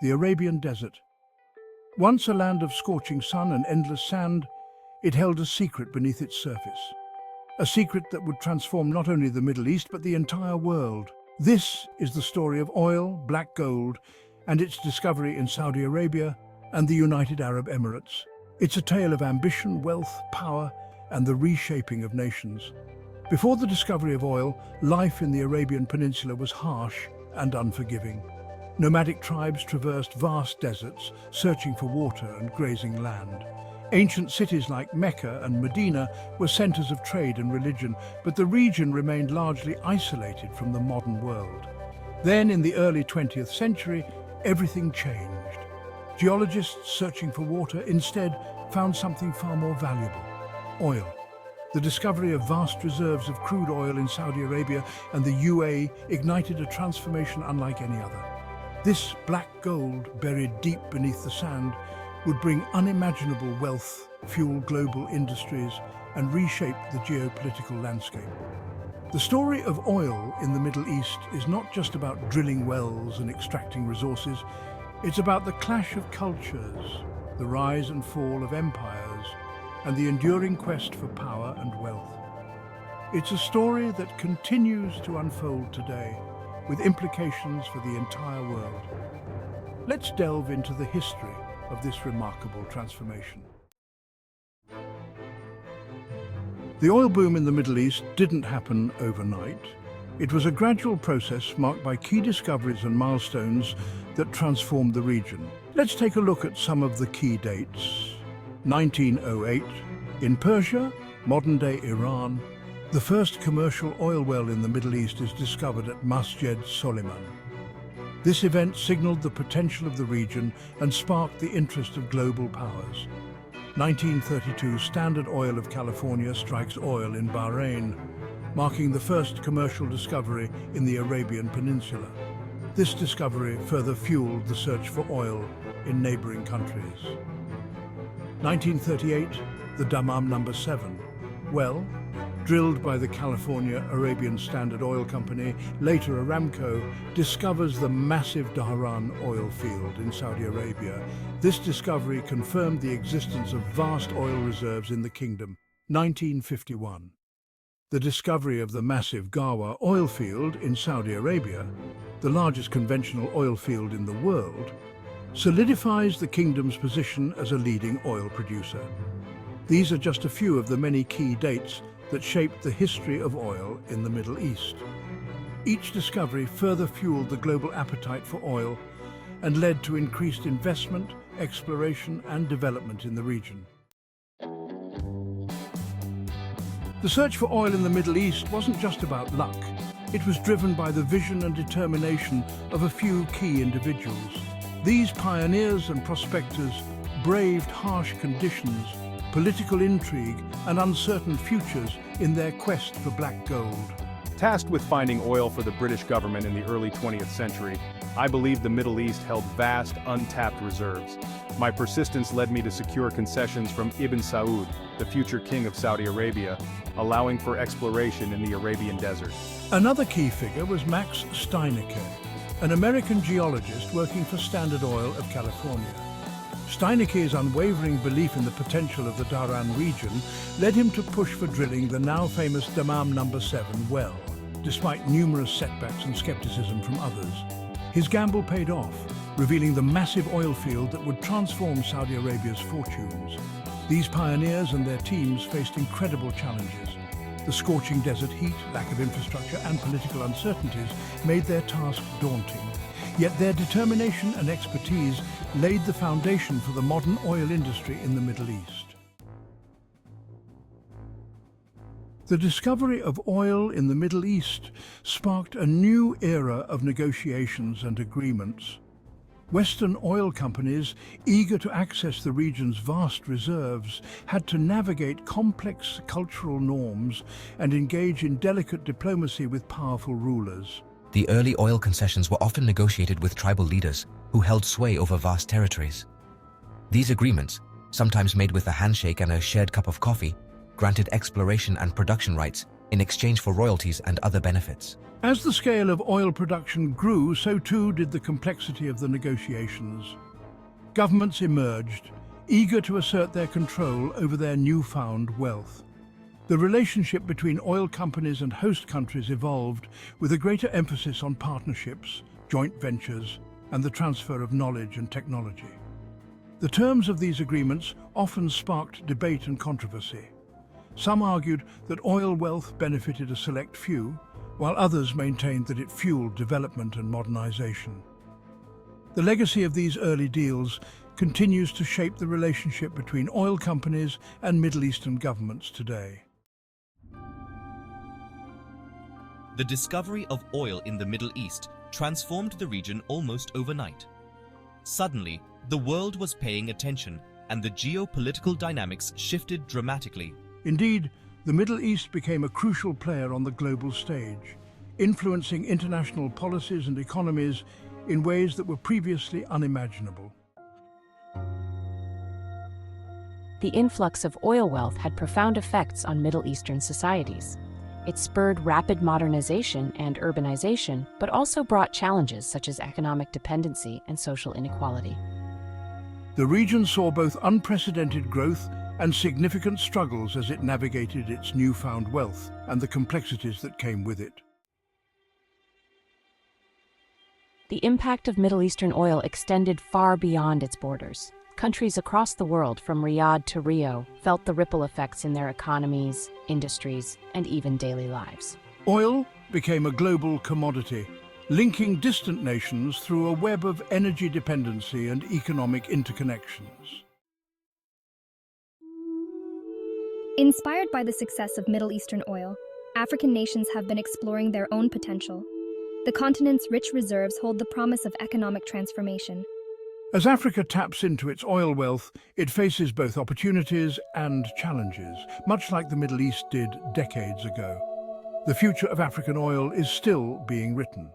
the Arabian Desert. Once a land of scorching sun and endless sand, it held a secret beneath its surface. A secret that would transform not only the Middle East, but the entire world. This is the story of oil, black gold, and its discovery in Saudi Arabia and the United Arab Emirates. It's a tale of ambition, wealth, power, and the reshaping of nations. Before the discovery of oil, life in the Arabian Peninsula was harsh and unforgiving. Nomadic tribes traversed vast deserts, searching for water and grazing land. Ancient cities like Mecca and Medina were centers of trade and religion, but the region remained largely isolated from the modern world. Then, in the early 20th century, everything changed. Geologists searching for water instead found something far more valuable: oil. The discovery of vast reserves of crude oil in Saudi Arabia and the UAE ignited a transformation unlike any other. This black gold, buried deep beneath the sand, would bring unimaginable wealth, fuel global industries, and reshape the geopolitical landscape. The story of oil in the Middle East is not just about drilling wells and extracting resources. It's about the clash of cultures, the rise and fall of empires, and the enduring quest for power and wealth. It's a story that continues to unfold today, with implications for the entire world. Let's delve into the history of this remarkable transformation. The oil boom in the Middle East didn't happen overnight. It was a gradual process marked by key discoveries and milestones that transformed the region. Let's take a look at some of the key dates. 1908, in Persia, modern-day Iran, the first commercial oil well in the Middle East is discovered at Masjed Soliman. This event signaled the potential of the region and sparked the interest of global powers. 1932, Standard Oil of California strikes oil in Bahrain, marking the first commercial discovery in the Arabian Peninsula. This discovery further fueled the search for oil in neighboring countries. 1938, the Dammam No. 7 well, drilled by the California Arabian Standard Oil Company, later Aramco, discovers the massive Dhahran oil field in Saudi Arabia. This discovery confirmed the existence of vast oil reserves in the kingdom. 1951. The discovery of the massive Gawa oil field in Saudi Arabia, the largest conventional oil field in the world, solidifies the kingdom's position as a leading oil producer. These are just a few of the many key dates that shaped the history of oil in the Middle East. Each discovery further fueled the global appetite for oil and led to increased investment, exploration, and development in the region. The search for oil in the Middle East wasn't just about luck. It was driven by the vision and determination of a few key individuals. These pioneers and prospectors braved harsh conditions, political intrigue, and uncertain futures in their quest for black gold. Tasked with finding oil for the British government in the early 20th century, I believed the Middle East held vast, untapped reserves. My persistence led me to secure concessions from Ibn Saud, the future king of Saudi Arabia, allowing for exploration in the Arabian Desert. Another key figure was Max Steinecke, an American geologist working for Standard Oil of California. Steinecke's unwavering belief in the potential of the Dhahran region led him to push for drilling the now famous Dammam No. 7 well, despite numerous setbacks and skepticism from others. His gamble paid off, revealing the massive oil field that would transform Saudi Arabia's fortunes. These pioneers and their teams faced incredible challenges. The scorching desert heat, lack of infrastructure, and political uncertainties made their task daunting. Yet their determination and expertise laid the foundation for the modern oil industry in the Middle East. The discovery of oil in the Middle East sparked a new era of negotiations and agreements. Western oil companies, eager to access the region's vast reserves, had to navigate complex cultural norms and engage in delicate diplomacy with powerful rulers. The early oil concessions were often negotiated with tribal leaders who held sway over vast territories. These agreements, sometimes made with a handshake and a shared cup of coffee, granted exploration and production rights in exchange for royalties and other benefits. As the scale of oil production grew, so too did the complexity of the negotiations. Governments emerged, eager to assert their control over their newfound wealth. The relationship between oil companies and host countries evolved with a greater emphasis on partnerships, joint ventures, and the transfer of knowledge and technology. The terms of these agreements often sparked debate and controversy. Some argued that oil wealth benefited a select few, while others maintained that it fueled development and modernization. The legacy of these early deals continues to shape the relationship between oil companies and Middle Eastern governments today. The discovery of oil in the Middle East transformed the region almost overnight. Suddenly, the world was paying attention and the geopolitical dynamics shifted dramatically. Indeed, the Middle East became a crucial player on the global stage, influencing international policies and economies in ways that were previously unimaginable. The influx of oil wealth had profound effects on Middle Eastern societies. It spurred rapid modernization and urbanization, but also brought challenges such as economic dependency and social inequality. The region saw both unprecedented growth and significant struggles as it navigated its newfound wealth and the complexities that came with it. The impact of Middle Eastern oil extended far beyond its borders. Countries across the world, from Riyadh to Rio, felt the ripple effects in their economies, industries, and even daily lives. Oil became a global commodity, linking distant nations through a web of energy dependency and economic interconnections. Inspired by the success of Middle Eastern oil, African nations have been exploring their own potential. The continent's rich reserves hold the promise of economic transformation. As Africa taps into its oil wealth, it faces both opportunities and challenges, much like the Middle East did decades ago. The future of African oil is still being written.